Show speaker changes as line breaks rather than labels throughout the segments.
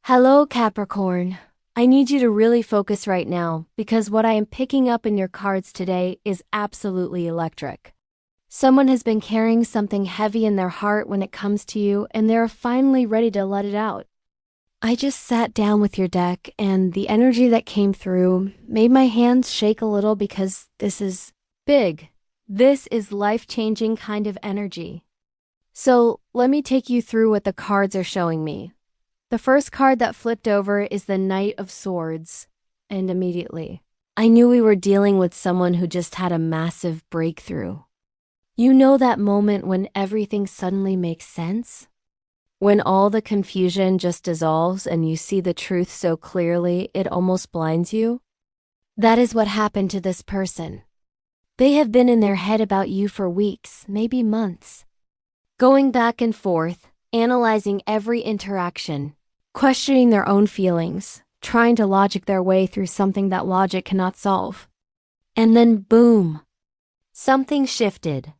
Hello, Capricorn. I need you to really focus right now because what I am picking up in your cards today is absolutely electric. Someone has been carrying something heavy in their heart when it comes to you, and they're finally ready to let it out. I just sat down with your deck, and the energy that came through made my hands shake a little because this is big. This is life-changing kind of energy. So let me take you through what the cards are showing me. The first card that flipped over is the Knight of Swords, and immediately, I knew we were dealing with someone who just had a massive breakthrough. You know that moment when everything suddenly makes sense? When all the confusion just dissolves and you see the truth so clearly it almost blinds you? That is what happened to this person. They have been in their head about you for weeks, maybe months. Going back and forth, analyzing every interaction, questioning their own feelings, trying to logic their way through something that logic cannot solve. And then boom! Something shifted.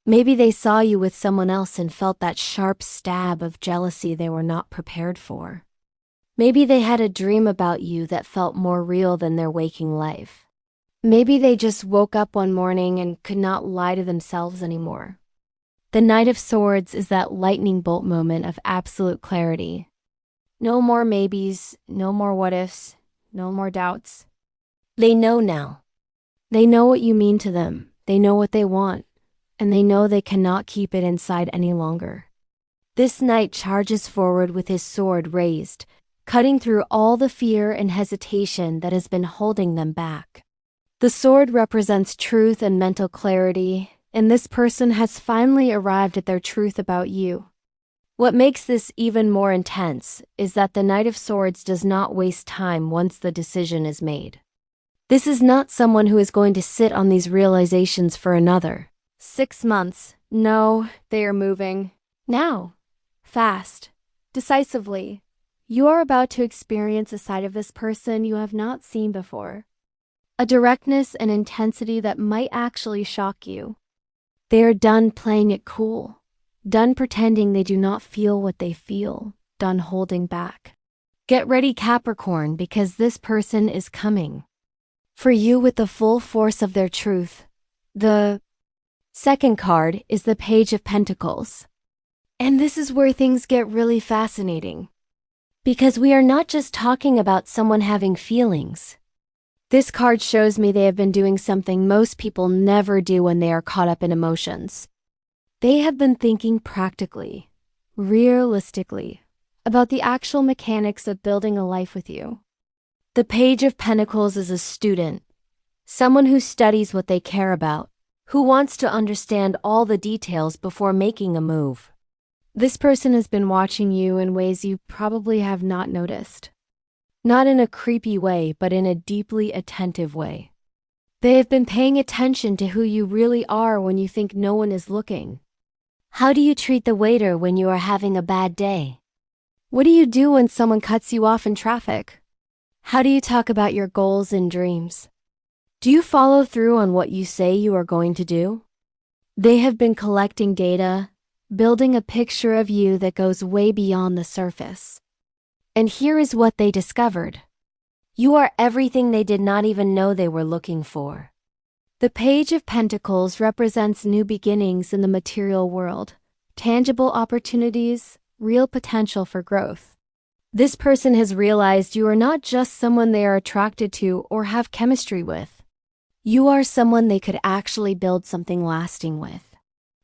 Maybe they saw you with someone else and felt that sharp stab of jealousy they were not prepared for. Maybe they had a dream about you that felt more real than their waking life. Maybe they just woke up one morning and could not lie to themselves anymore. The Knight of Swords is that lightning bolt moment of absolute clarity. No more maybes, no more what-ifs, no more doubts. They know now. They know what you mean to them. They know what they want. And they know they cannot keep it inside any longer. This knight charges forward with his sword raised, cutting through all the fear and hesitation that has been holding them back. The sword represents truth and mental clarity, and this person has finally arrived at their truth about you. What makes this even more intense is that the Knight of Swords does not waste time once the decision is made. This is not someone who is going to sit on these realizations for another 6 months. No, they are moving. Now. Fast. Decisively. You are about to experience a side of this person you have not seen before. A directness and intensity that might actually shock you. They are done playing it cool. Done pretending they do not feel what they feel. Done holding back. Get ready, Capricorn, because this person is coming. For you with the full force of their truth. The second card is the Page of Pentacles. And this is where things get really fascinating. Because we are not just talking about someone having feelings. This card shows me they have been doing something most people never do when they are caught up in emotions. They have been thinking practically, realistically, about the actual mechanics of building a life with you. The Page of Pentacles is a student, someone who studies what they care about, who wants to understand all the details before making a move. This person has been watching you in ways you probably have not noticed. Not in a creepy way, but in a deeply attentive way. They have been paying attention to who you really are when you think no one is looking. How do you treat the waiter when you are having a bad day? What do you do when someone cuts you off in traffic? How do you talk about your goals and dreams? Do you follow through on what you say you are going to do? They have been collecting data, building a picture of you that goes way beyond the surface. And here is what they discovered. You are everything they did not even know they were looking for. The Page of Pentacles represents new beginnings in the material world, tangible opportunities, real potential for growth. This person has realized you are not just someone they are attracted to or have chemistry with. You are someone they could actually build something lasting with.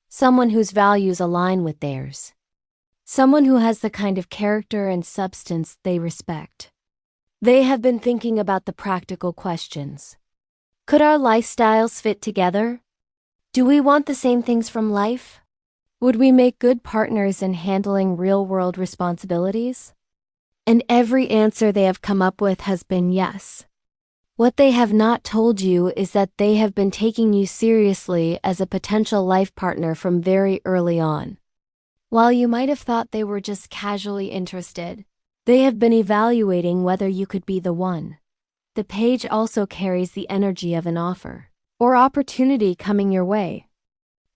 Someone whose values align with theirs. Someone who has the kind of character and substance they respect. They have been thinking about the practical questions. Could our lifestyles fit together? Do we want the same things from life? Would we make good partners in handling real-world responsibilities? And every answer they have come up with has been yes. What they have not told you is that they have been taking you seriously as a potential life partner from very early on. While you might have thought they were just casually interested, they have been evaluating whether you could be the one. The page also carries the energy of an offer or opportunity coming your way.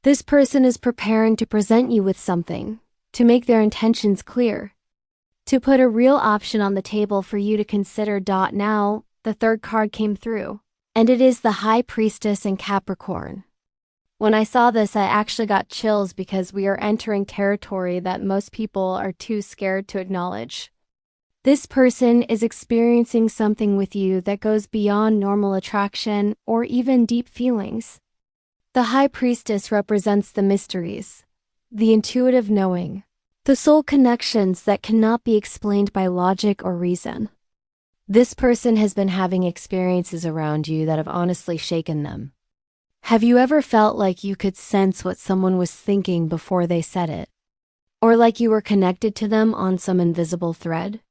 This person is preparing to present you with something, to make their intentions clear. To put a real option on the table for you to consider. Now, the third card came through, and it is the High Priestess in Capricorn. When I saw this, I actually got chills because we are entering territory that most people are too scared to acknowledge. This person is experiencing something with you that goes beyond normal attraction or even deep feelings. The High Priestess represents the mysteries, the intuitive knowing, the soul connections that cannot be explained by logic or reason. This person has been having experiences around you that have honestly shaken them. Have you ever felt like you could sense what someone was thinking before they said it? Or like you were connected to them on some invisible thread?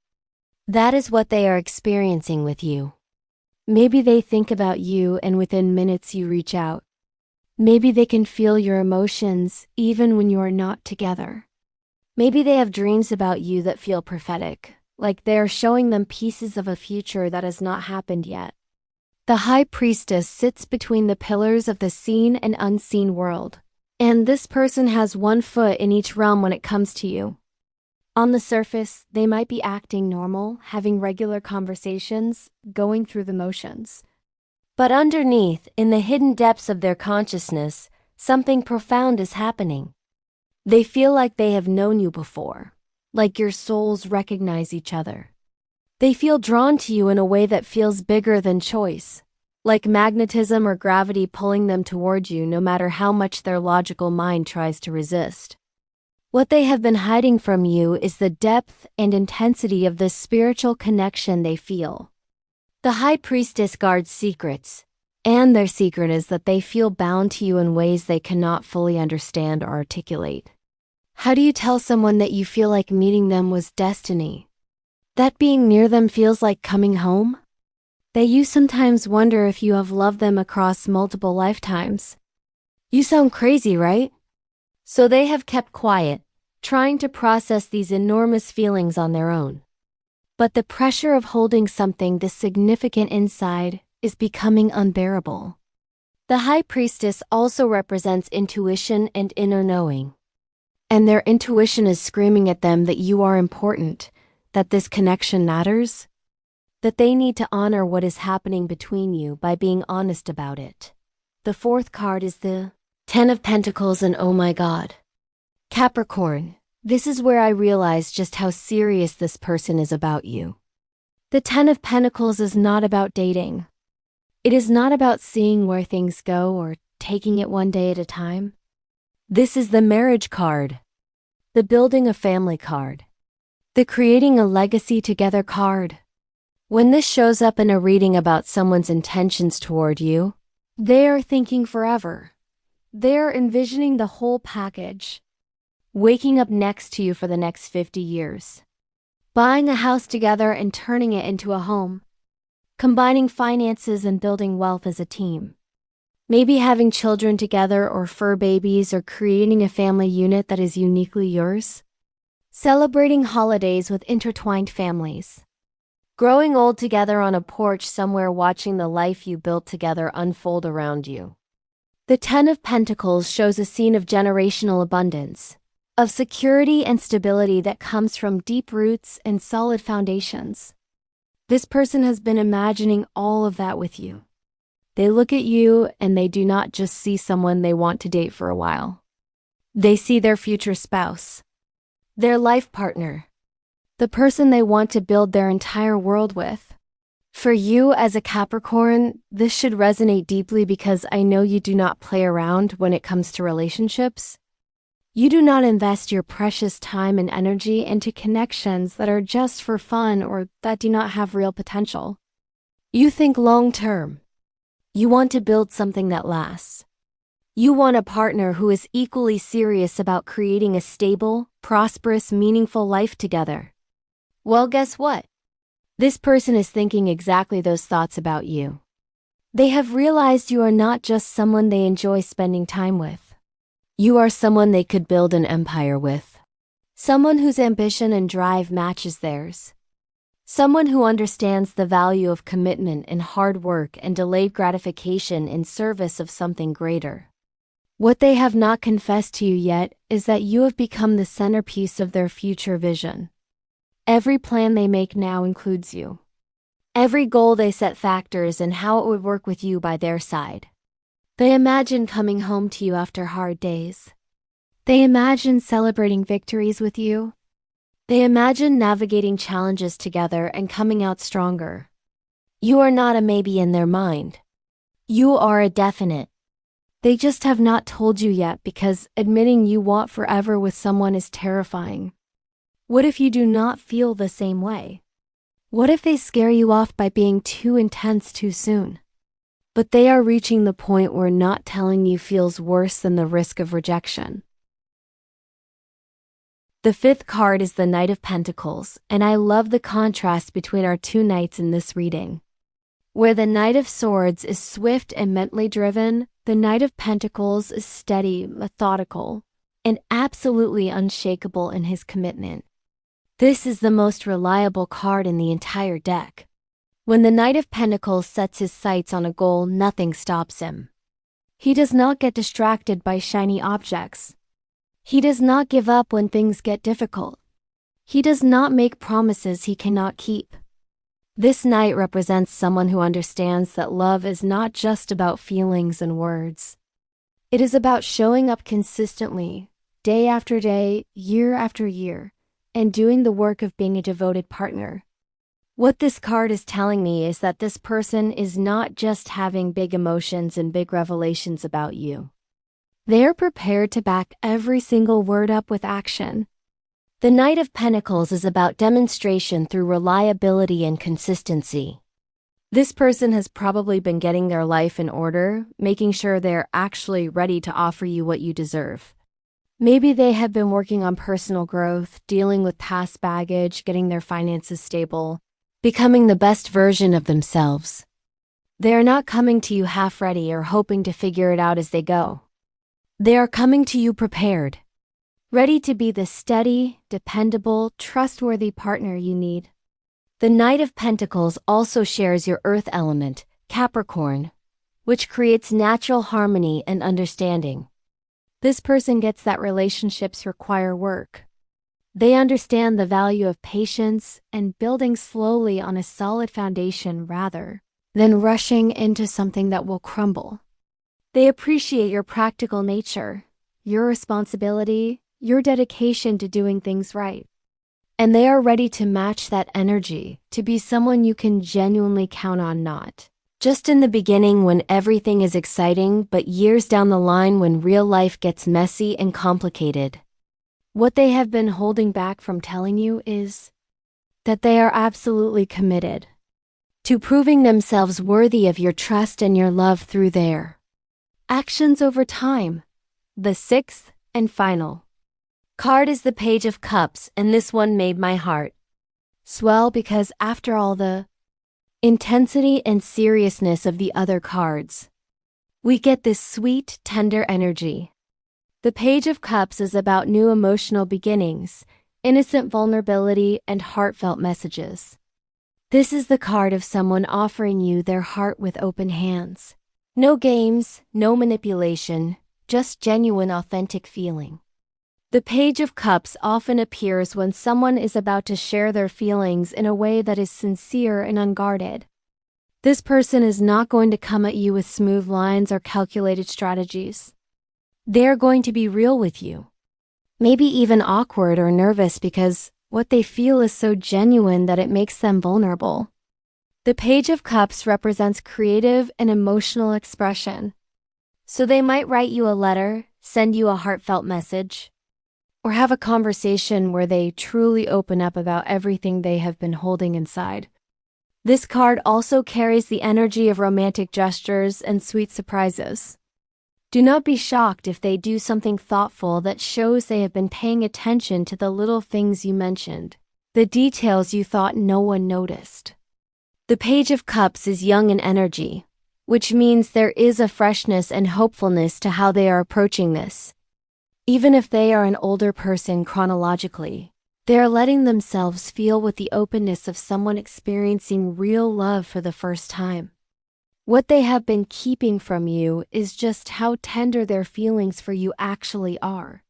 That is what they are experiencing with you. Maybe they think about you and within minutes you reach out. Maybe they can feel your emotions even when you are not together. Maybe they have dreams about you that feel prophetic, like they are showing them pieces of a future that has not happened yet. The High Priestess sits between the pillars of the seen and unseen world, and this person has one foot in each realm when it comes to you. On the surface, they might be acting normal, having regular conversations, going through the motions. But underneath, in the hidden depths of their consciousness, something profound is happening. They feel like they have known you before, like your souls recognize each other. They feel drawn to you in a way that feels bigger than choice, like magnetism or gravity pulling them toward you no matter how much their logical mind tries to resist. What they have been hiding from you is the depth and intensity of this spiritual connection they feel. The High Priestess guards secrets, and their secret is that they feel bound to you in ways they cannot fully understand or articulate. How do you tell someone that you feel like meeting them was destiny? That being near them feels like coming home? That you sometimes wonder if you have loved them across multiple lifetimes? You sound crazy, right? So they have kept quiet, trying to process these enormous feelings on their own. But the pressure of holding something this significant inside is becoming unbearable. The High Priestess also represents intuition and inner knowing. And their intuition is screaming at them that you are important, that this connection matters, that they need to honor what is happening between you by being honest about it. The fourth card is the Ten of Pentacles, and oh my God. Capricorn, this is where I realize just how serious this person is about you. The Ten of Pentacles is not about dating. It is not about seeing where things go or taking it one day at a time. This is the marriage card, the building a family card, the creating a legacy together card. When this shows up in a reading about someone's intentions toward you, they are thinking forever. They are envisioning the whole package. Waking up next to you for the next 50 years. Buying a house together and turning it into a home. Combining finances and building wealth as a team. Maybe having children together or fur babies or creating a family unit that is uniquely yours. Celebrating holidays with intertwined families. Growing old together on a porch somewhere watching the life you built together unfold around you. The Ten of Pentacles shows a scene of generational abundance, of security and stability that comes from deep roots and solid foundations. This person has been imagining all of that with you. They look at you and they do not just see someone they want to date for a while. They see their future spouse, their life partner, the person they want to build their entire world with. For you as a Capricorn, this should resonate deeply because I know you do not play around when it comes to relationships. You do not invest your precious time and energy into connections that are just for fun or that do not have real potential. You think long term. You want to build something that lasts. You want a partner who is equally serious about creating a stable, prosperous, meaningful life together. Well, guess what? This person is thinking exactly those thoughts about you. They have realized you are not just someone they enjoy spending time with. You are someone they could build an empire with. Someone whose ambition and drive matches theirs. Someone who understands the value of commitment and hard work and delayed gratification in service of something greater. What they have not confessed to you yet is that you have become the centerpiece of their future vision. Every plan they make now includes you. Every goal they set factors in how it would work with you by their side. They imagine coming home to you after hard days. They imagine celebrating victories with you. They imagine navigating challenges together and coming out stronger. You are not a maybe in their mind. You are a definite. They just have not told you yet because admitting you want forever with someone is terrifying. What if you do not feel the same way? What if they scare you off by being too intense too soon? But they are reaching the point where not telling you feels worse than the risk of rejection. The fifth card is the Knight of Pentacles, and I love the contrast between our two knights in this reading. Where the Knight of Swords is swift and mentally driven, the Knight of Pentacles is steady, methodical, and absolutely unshakable in his commitment. This is the most reliable card in the entire deck. When the Knight of Pentacles sets his sights on a goal, nothing stops him. He does not get distracted by shiny objects. He does not give up when things get difficult. He does not make promises he cannot keep. This knight represents someone who understands that love is not just about feelings and words. It is about showing up consistently, day after day, year after year, and doing the work of being a devoted partner. What this card is telling me is that this person is not just having big emotions and big revelations about you. They are prepared to back every single word up with action. The Knight of Pentacles is about demonstration through reliability and consistency. This person has probably been getting their life in order, making sure they're actually ready to offer you what you deserve. Maybe they have been working on personal growth, dealing with past baggage, getting their finances stable, becoming the best version of themselves. They are not coming to you half-ready or hoping to figure it out as they go. They are coming to you prepared, ready to be the steady, dependable, trustworthy partner you need. The Knight of Pentacles also shares your earth element, Capricorn, which creates natural harmony and understanding. This person gets that relationships require work. They understand the value of patience and building slowly on a solid foundation rather than rushing into something that will crumble. They appreciate your practical nature, your responsibility, your dedication to doing things right. And they are ready to match that energy, to be someone you can genuinely count on, not just in the beginning when everything is exciting, but years down the line when real life gets messy and complicated. What they have been holding back from telling you is that they are absolutely committed to proving themselves worthy of your trust and your love through their actions over time. The sixth and final card is the Page of Cups, and this one made my heart swell because after all the intensity and seriousness of the other cards, we get this sweet, tender energy. The Page of Cups is about new emotional beginnings, innocent vulnerability, and heartfelt messages. This is the card of someone offering you their heart with open hands. No games, no manipulation, just genuine, authentic feeling. The Page of Cups often appears when someone is about to share their feelings in a way that is sincere and unguarded. This person is not going to come at you with smooth lines or calculated strategies. They are going to be real with you. Maybe even awkward or nervous because what they feel is so genuine that it makes them vulnerable. The Page of Cups represents creative and emotional expression. So they might write you a letter, send you a heartfelt message, or have a conversation where they truly open up about everything they have been holding inside. This card also carries the energy of romantic gestures and sweet surprises. Do not be shocked if they do something thoughtful that shows they have been paying attention to the little things you mentioned, the details you thought no one noticed. The Page of Cups is young in energy, which means there is a freshness and hopefulness to how they are approaching this. Even if they are an older person chronologically, they are letting themselves feel with the openness of someone experiencing real love for the first time. What they have been keeping from you is just how tender their feelings for you actually are.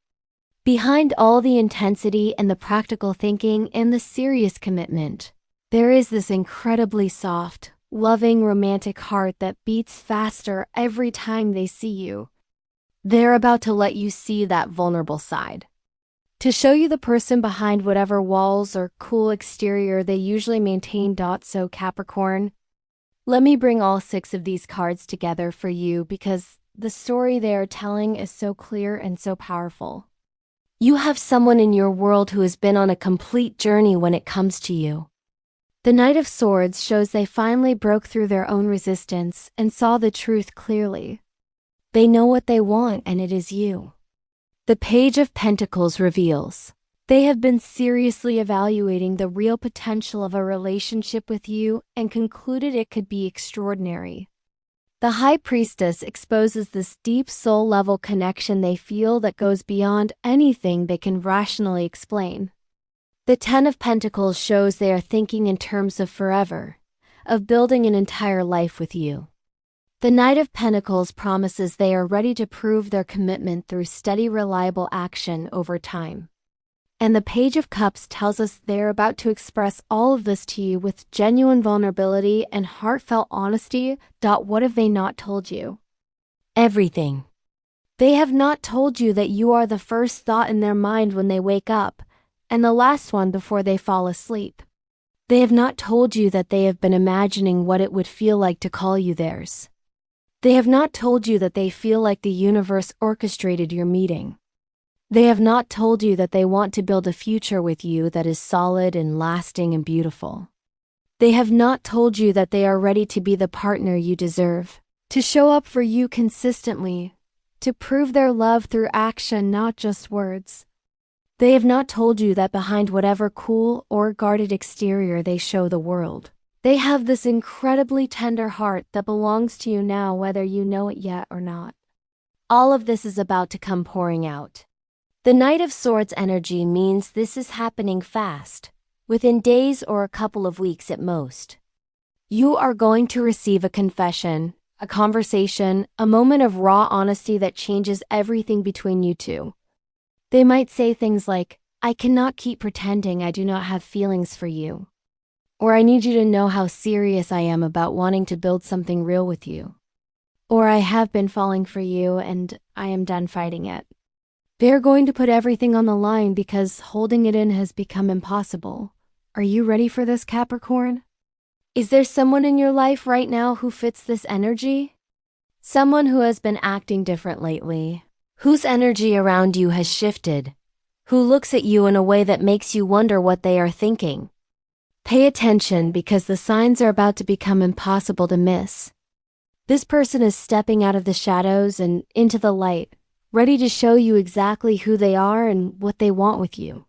Behind all the intensity and the practical thinking and the serious commitment, there is this incredibly soft, loving, romantic heart that beats faster every time they see you. They're about to let you see that vulnerable side. To show you the person behind whatever walls or cool exterior they usually maintain. So Capricorn, let me bring all 6 of these cards together for you because the story they are telling is so clear and so powerful. You have someone in your world who has been on a complete journey when it comes to you. The Knight of Swords shows they finally broke through their own resistance and saw the truth clearly. They know what they want, and it is you. The Page of Pentacles reveals they have been seriously evaluating the real potential of a relationship with you and concluded it could be extraordinary. The High Priestess exposes this deep soul-level connection they feel that goes beyond anything they can rationally explain. The Ten of Pentacles shows they are thinking in terms of forever, of building an entire life with you. The Knight of Pentacles promises they are ready to prove their commitment through steady, reliable action over time. And the Page of Cups tells us they're about to express all of this to you with genuine vulnerability and heartfelt honesty. What have they not told you? Everything. They have not told you that you are the first thought in their mind when they wake up, and the last one before they fall asleep. They have not told you that they have been imagining what it would feel like to call you theirs. They have not told you that they feel like the universe orchestrated your meeting. They have not told you that they want to build a future with you that is solid and lasting and beautiful. They have not told you that they are ready to be the partner you deserve, to show up for you consistently, to prove their love through action, not just words. They have not told you that behind whatever cool or guarded exterior they show the world, they have this incredibly tender heart that belongs to you now, whether you know it yet or not. All of this is about to come pouring out. The Knight of Swords energy means this is happening fast, within days or a couple of weeks at most. You are going to receive a confession, a conversation, a moment of raw honesty that changes everything between you two. They might say things like, "I cannot keep pretending I do not have feelings for you," or "I need you to know how serious I am about wanting to build something real with you," or "I have been falling for you and I am done fighting it." They're going to put everything on the line because holding it in has become impossible. Are you ready for this, Capricorn? Is there someone in your life right now who fits this energy? Someone who has been acting different lately, whose energy around you has shifted, who looks at you in a way that makes you wonder what they are thinking. Pay attention because the signs are about to become impossible to miss. This person is stepping out of the shadows and into the light, ready to show you exactly who they are and what they want with you.